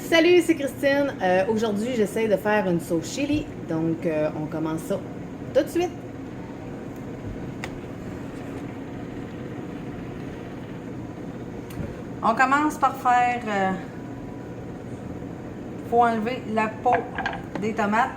Salut, c'est Christine. Aujourd'hui, j'essaie de faire une sauce chili. Donc, on commence ça tout de suite. On commence par faire... faut enlever la peau des tomates.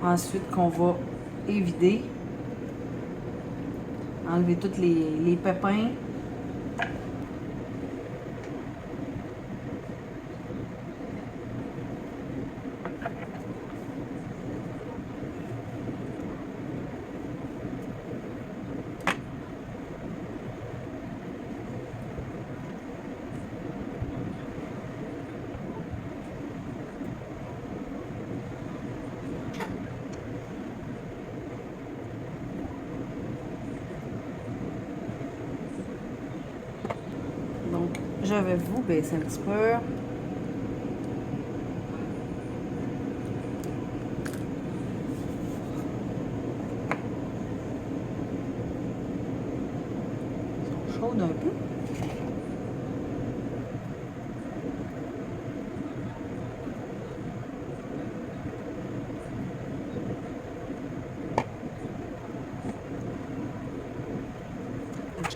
Ensuite, qu'on va évider. Enlever tous les pépins. Donc, je vais vous baisser un petit peu. Ils sont chaudes un peu.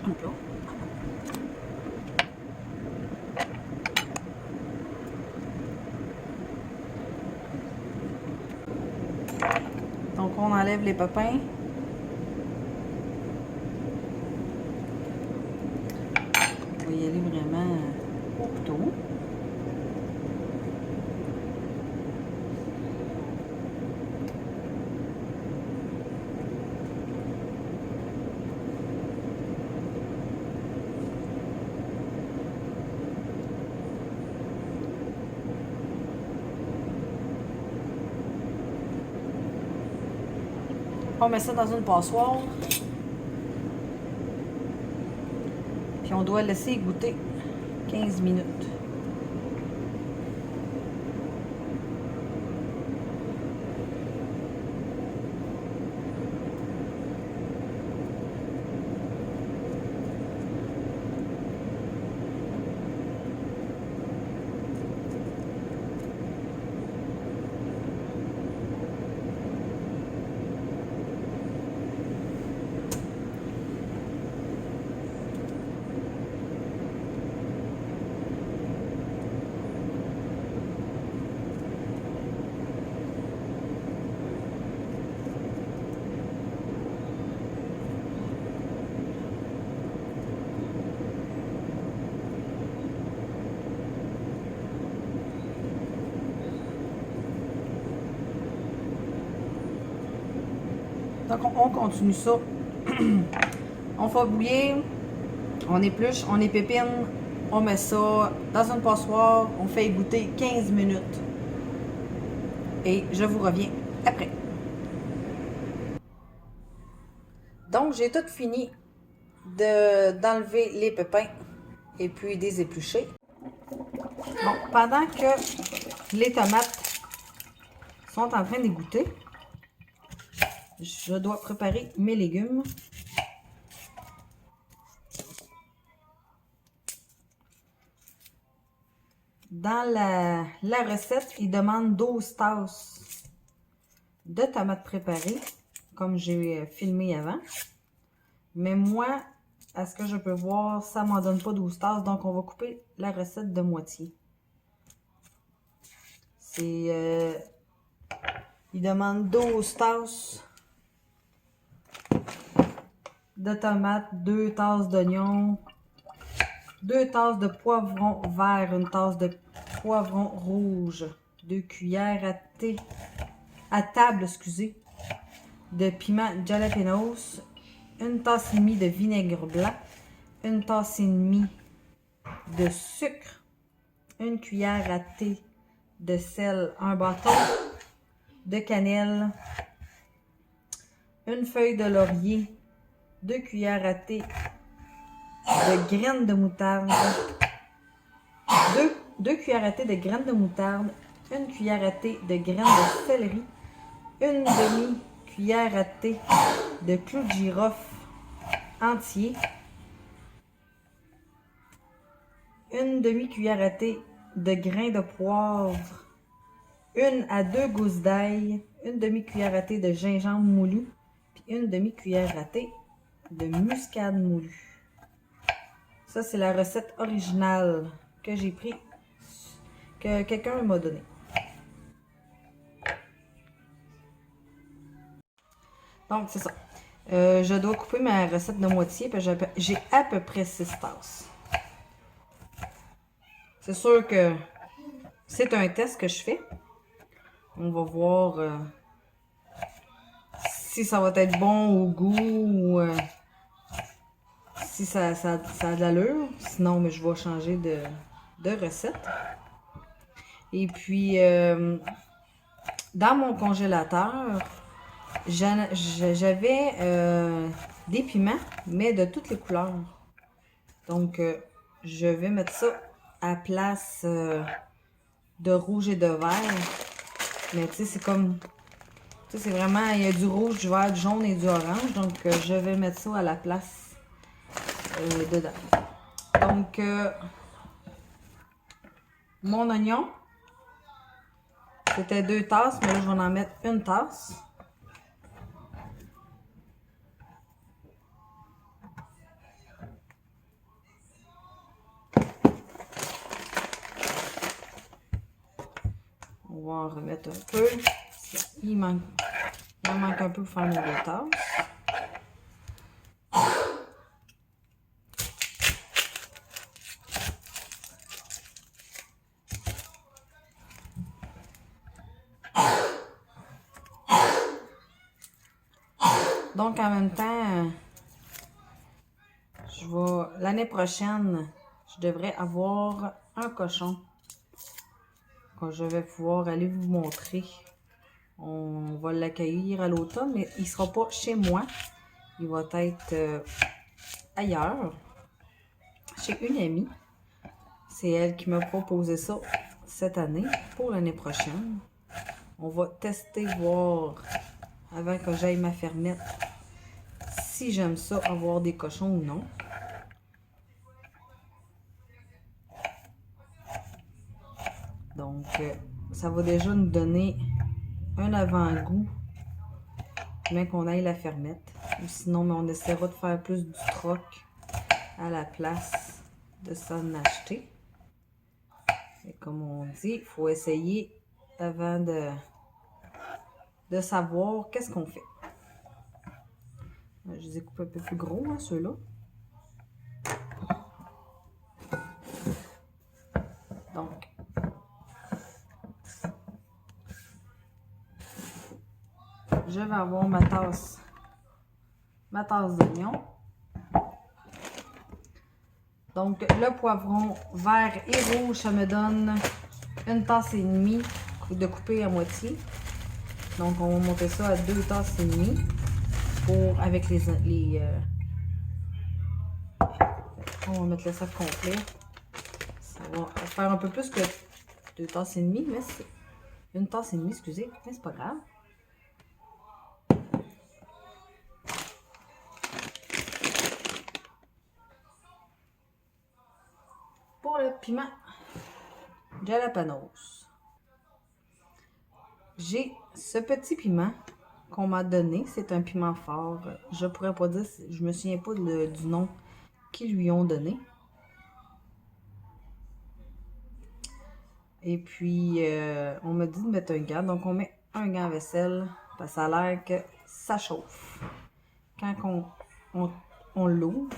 Un peu. Donc, on enlève les pépins. On va y aller vraiment au couteau. On met ça dans une passoire. Puis on doit laisser égoutter 15 minutes. Donc on continue ça. On fait bouillir, on épluche, on épépine, on met ça dans une passoire, on fait égoutter 15 minutes. Et je vous reviens après. Donc j'ai tout fini d'enlever les pépins et puis des éplucher. Bon, pendant que les tomates sont en train d'égoutter, je dois préparer mes légumes. Dans la recette, il demande 12 tasses de tomates préparées, comme j'ai filmé avant. Mais moi, à ce que je peux voir, ça ne m'en donne pas 12 tasses, donc on va couper la recette de moitié. Il demande 12 tasses de tomates, 2 tasses d'oignons, 2 tasses de poivron vert, 1 tasse de poivron rouge, 2 cuillères à table, excusez, de piment jalapenos, 1 tasse et demie de vinaigre blanc, 1 tasse et demie de sucre, 1 cuillère à thé de sel, un bâton de cannelle, 1 feuille de laurier, 2 cuillères à thé de graines de moutarde, 2 cuillères à thé de graines de moutarde, 1 cuillère à thé de graines de céleri, 1 demi-cuillère à thé de clous de girofle entier, 1 demi-cuillère à thé de grains de poivre, 1 à 2 gousses d'ail, 1 demi-cuillère à thé de gingembre moulu, puis 1 demi-cuillère à thé de muscade moulue. Ça, c'est la recette originale que j'ai pris, que quelqu'un m'a donnée. Donc, c'est ça. Je dois couper ma recette de moitié, puis j'ai à peu près 6 tasses. C'est sûr que c'est un test que je fais. On va voir si ça va être bon au goût ou si ça a de l'allure. Sinon, mais je vais changer de recette. Et puis, dans mon congélateur, j'avais des piments, mais de toutes les couleurs. Donc, je vais mettre ça à place de rouge et de vert. Mais tu sais, c'est comme... Tu sais, c'est vraiment... Il y a du rouge, du vert, du jaune et du orange. Donc, je vais mettre ça à la place dedans. Donc, mon oignon, c'était 2 tasses, mais là, je vais en mettre 1 tasse. On va en remettre un peu. Il m'en manque un peu pour faire mes 2 tasses. Donc, en même temps, l'année prochaine, je devrais avoir un cochon que je vais pouvoir aller vous montrer. On va l'accueillir à l'automne, mais il ne sera pas chez moi. Il va être ailleurs, chez une amie. C'est elle qui m'a proposé ça cette année pour l'année prochaine. On va tester, voir, avant que j'aille ma fermette, si j'aime ça, avoir des cochons ou non. Donc, ça va déjà nous donner un avant-goût, mais qu'on aille la fermette. Ou sinon, mais on essaiera de faire plus du troc à la place de s'en acheter. Et comme on dit, il faut essayer avant de savoir qu'est-ce qu'on fait. Je les ai coupés un peu plus gros, hein, ceux-là. Donc, je vais avoir ma tasse d'oignon. Donc, le poivron vert et rouge, ça me donne 1 tasse et demie de couper à moitié. Donc, on va monter ça à 2 tasses et demie avec on va mettre le sac complet. Ça va faire un peu plus que 2 tasses et demie, mais c'est 1 tasse et demie, excusez, mais c'est pas grave. Pour le piment jalapenos, j'ai ce petit piment qu'on m'a donné. C'est un piment fort. Je pourrais pas dire, je me souviens pas du nom qu'ils lui ont donné. Et puis, on m'a dit de mettre un gant. Donc, on met un gant à vaisselle parce que ça a l'air que ça chauffe. Quand on l'ouvre,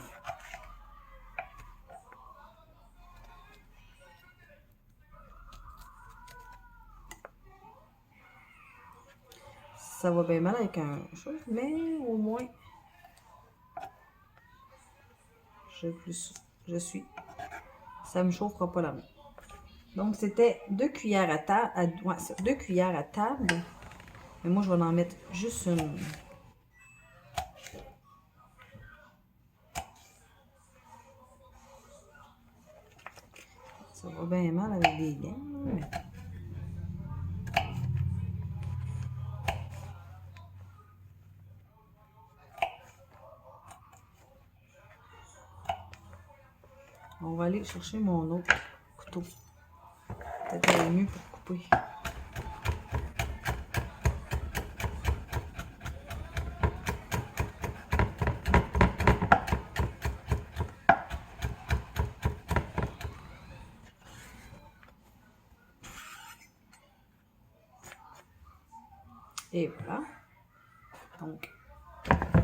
ça va bien mal avec un chose, mais au moins, ça me chauffera pas la main. Donc, c'était 2 cuillères à table. 2 cuillères à table. Mais moi, je vais en mettre juste une. Ça va bien mal avec des gants, mais... On va aller chercher mon autre couteau. Peut-être mieux pour couper. Et voilà. Donc,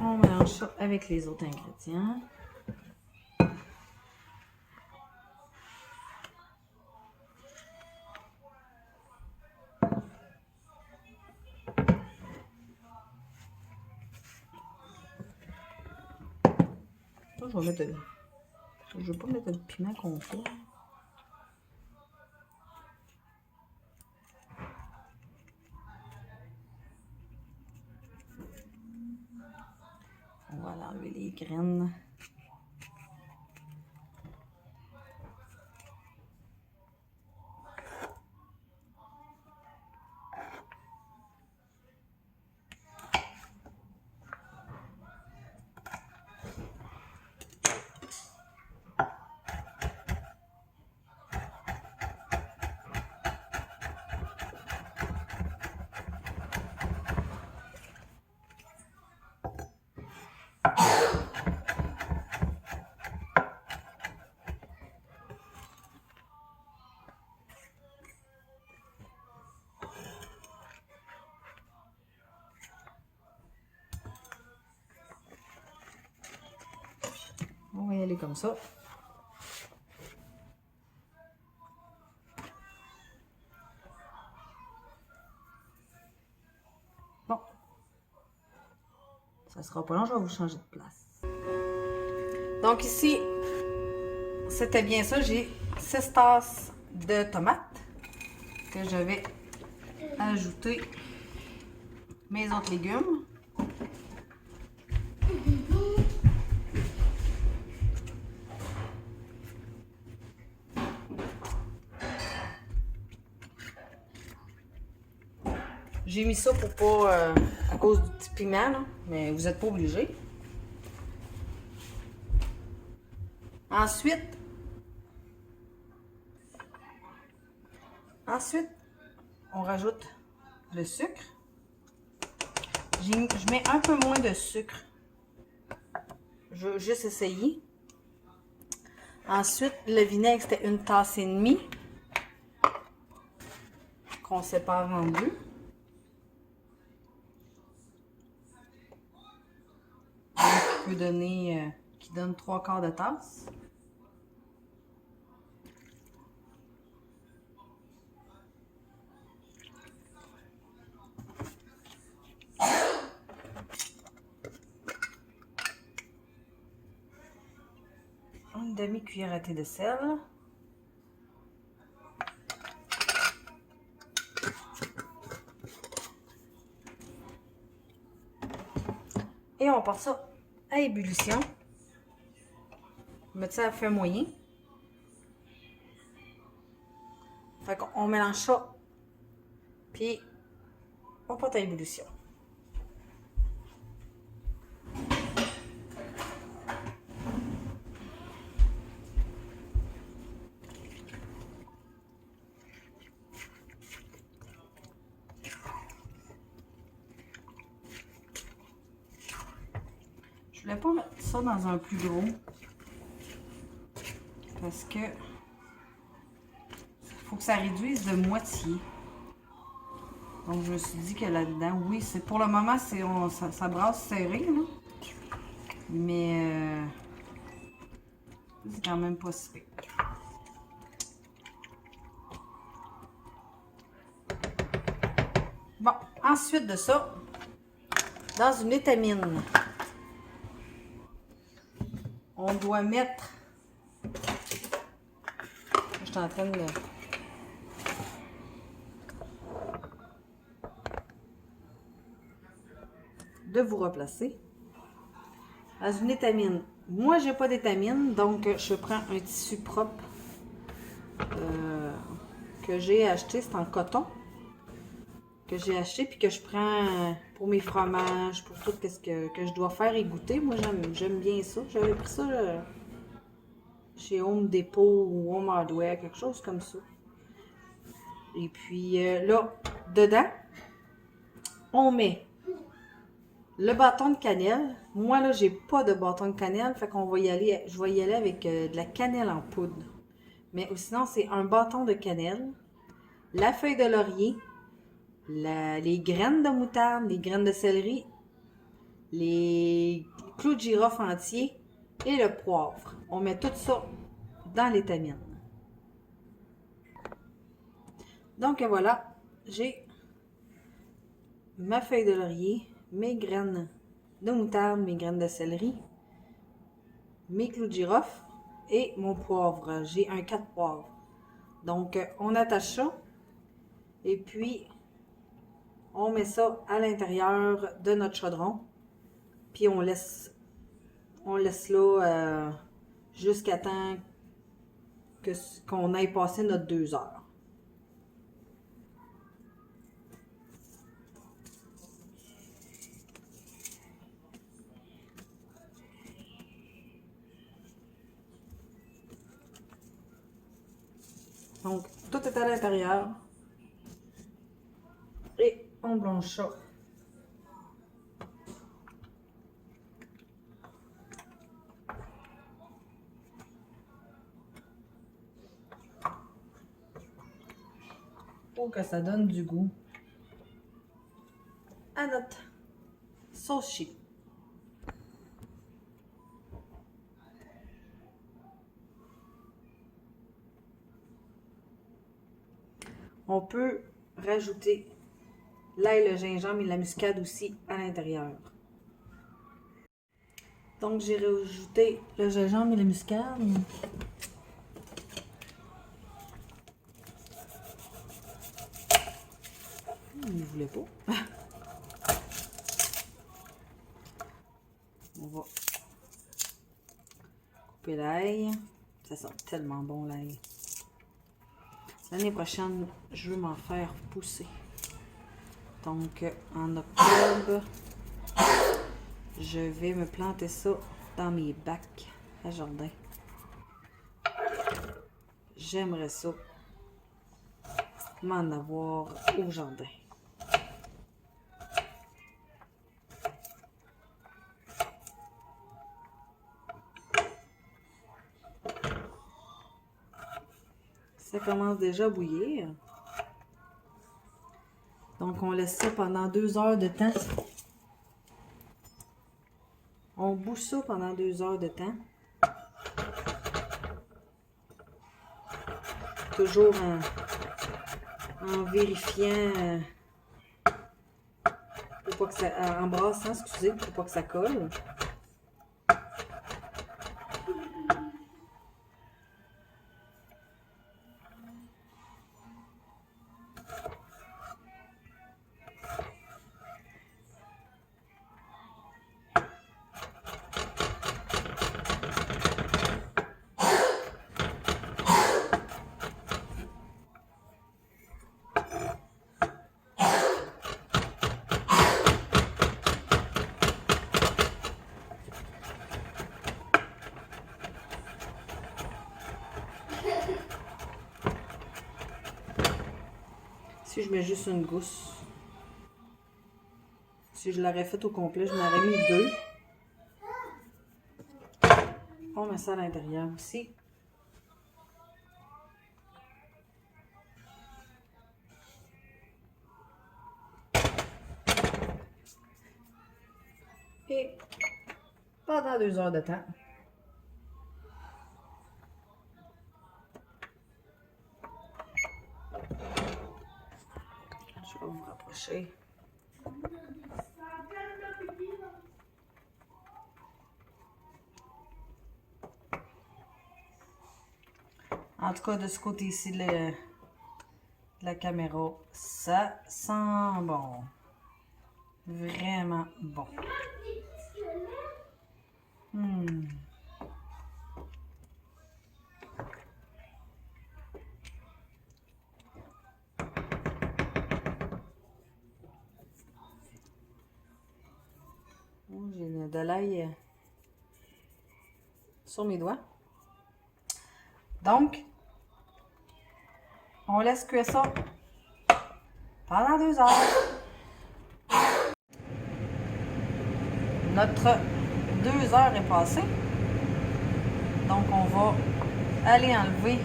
on mélange ça avec les autres ingrédients. Ça, je vais mettre de... Je vais pas mettre de piment complet. On va enlever les graines. On va y aller comme ça. Bon. Ça sera pas long, je vais vous changer de place. Donc ici, c'était bien ça. J'ai 6 tasses de tomates que je vais ajouter mes autres légumes. J'ai mis ça pour pas, à cause du petit piment, là, mais vous n'êtes pas obligé. Ensuite, on rajoute le sucre. Je mets un peu moins de sucre. Je veux juste essayer. Ensuite, le vinaigre, c'était 1,5 tasses qu'on sépare en deux. Qui peut donner, qui donne 3/4 de tasse. Une demi-cuillère à thé de sel. Et on passe ça à ébullition. Mettre ça à feu moyen. Fait qu'on mélange ça. Puis on porte à ébullition. Je voulais pas mettre ça dans un plus gros parce que faut que ça réduise de moitié. Donc je me suis dit que là-dedans, oui, c'est pour le moment, ça brasse serré, là. Mais c'est quand même pas si pire. Bon, ensuite de ça, dans une étamine, on doit mettre... Je suis en train de vous replacer. Dans une étamine. Moi, j'ai pas d'étamine, donc je prends un tissu propre que j'ai acheté, c'est en coton. Que j'ai acheté puis que je prends pour mes fromages, pour tout ce que je dois faire et goûter. Moi, j'aime bien ça. J'avais pris ça chez Home Depot ou Home Hardware, quelque chose comme ça. Et puis là, dedans, on met le bâton de cannelle. Moi, là, j'ai pas de bâton de cannelle, fait qu'on va y aller, je vais y aller avec de la cannelle en poudre. Mais sinon, c'est un bâton de cannelle, la feuille de laurier, les graines de moutarde, les graines de céleri, les clous de girofle entiers et le poivre. On met tout ça dans l'étamine. Donc voilà, j'ai ma feuille de laurier, mes graines de moutarde, mes graines de céleri, mes clous de girofle et mon poivre. J'ai un 4 poivres. Donc on attache ça et puis on met ça à l'intérieur de notre chaudron. Puis on laisse là jusqu'à temps qu'on aille passer notre 2 heures. Donc, tout est à l'intérieur. Et on blanche ça. Pour que ça donne du goût à notre sauce chili. On peut rajouter l'ail, le gingembre et la muscade aussi à l'intérieur. Donc, j'ai rajouté le gingembre et la muscade. Il ne voulait pas. On va couper l'ail. Ça sent tellement bon l'ail. L'année prochaine, je veux m'en faire pousser. Donc, en octobre, je vais me planter ça dans mes bacs à jardin. J'aimerais ça m'en avoir au jardin. Ça commence déjà à bouillir. Donc, on laisse ça pendant 2 heures de temps. On bouge ça pendant 2 heures de temps. Toujours en vérifiant, pour pas que ça, en brassant, excusez, pour pas que ça colle. Si je mets juste une gousse, si je l'aurais fait au complet, je m'aurais mis 2. On met ça à l'intérieur aussi. Et pendant 2 heures de temps. Je vais vous rapprocher. En tout cas, de ce côté-ci de la caméra, ça sent bon. Vraiment bon. de l'ail sur mes doigts. Donc, on laisse cuire ça pendant 2 heures. Notre 2 heures est passée. Donc, on va aller enlever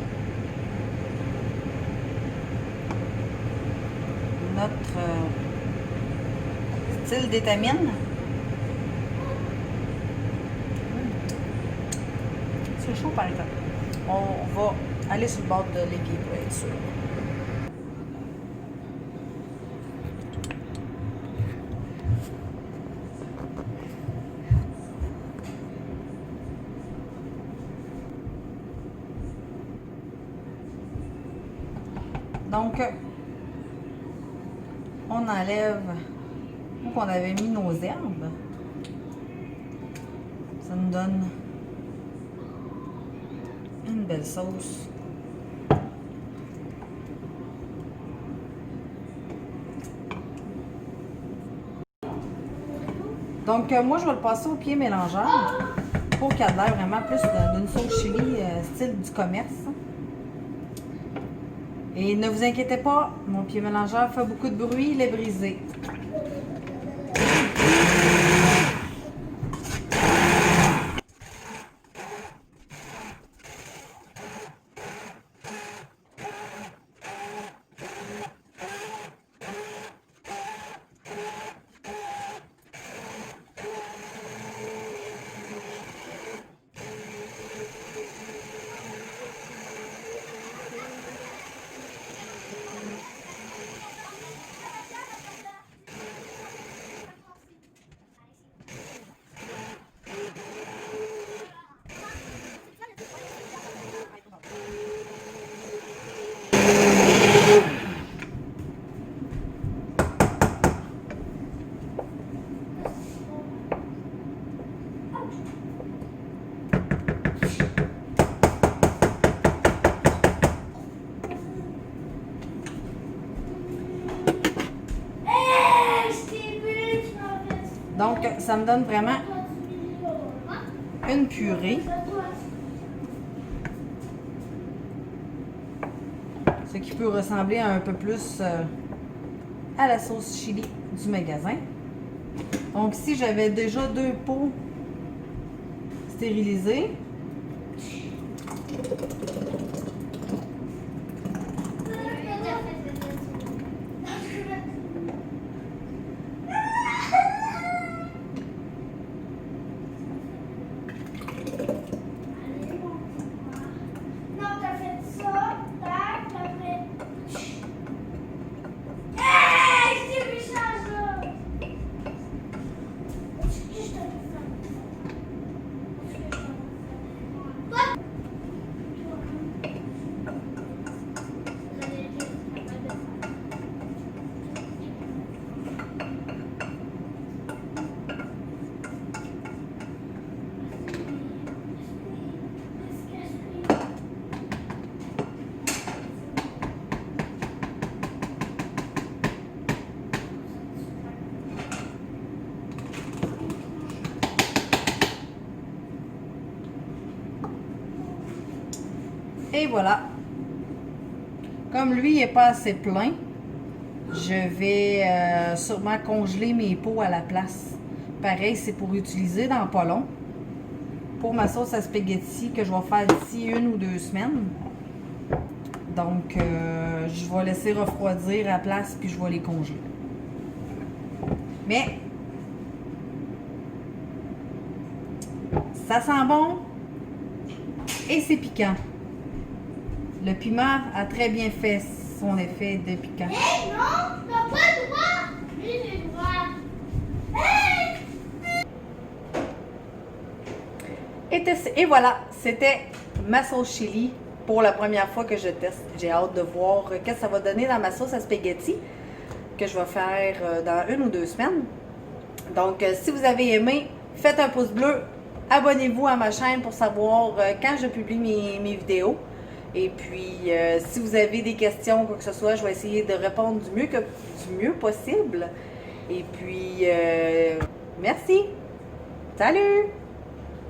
notre style d'étamine. C'est chaud par exemple. On va aller sur le bord de l'évier pour être sûr. Donc, on enlève où qu'on avait mis nos herbes. Ça nous donne une belle sauce. Donc, moi, je vais le passer au pied mélangeur pour qu'il ait l'air vraiment plus d'une sauce chili style du commerce. Et ne vous inquiétez pas, mon pied mélangeur fait beaucoup de bruit, il est brisé. Donc, ça me donne vraiment une purée. Ce qui peut ressembler un peu plus à la sauce chili du magasin. Donc, si j'avais déjà 2 pots stérilisés, et voilà. Comme lui n'est pas assez plein, je vais sûrement congeler mes pots à la place. Pareil, c'est pour utiliser dans pas long. Pour ma sauce à spaghetti que je vais faire d'ici 1 ou 2 semaines. Donc, je vais laisser refroidir à la place puis je vais les congeler. Mais, ça sent bon et c'est piquant. Le piment a très bien fait son effet de piquant. Hey, non, t'as pas le droit. Oui, j'ai le droit. Hey! Et voilà, c'était ma sauce chili pour la première fois que je teste. J'ai hâte de voir ce que ça va donner dans ma sauce à spaghetti que je vais faire dans 1 ou 2 semaines. Donc, si vous avez aimé, faites un pouce bleu. Abonnez-vous à ma chaîne pour savoir quand je publie mes vidéos. Et puis, si vous avez des questions ou quoi que ce soit, je vais essayer de répondre du mieux possible. Et puis, merci! Salut!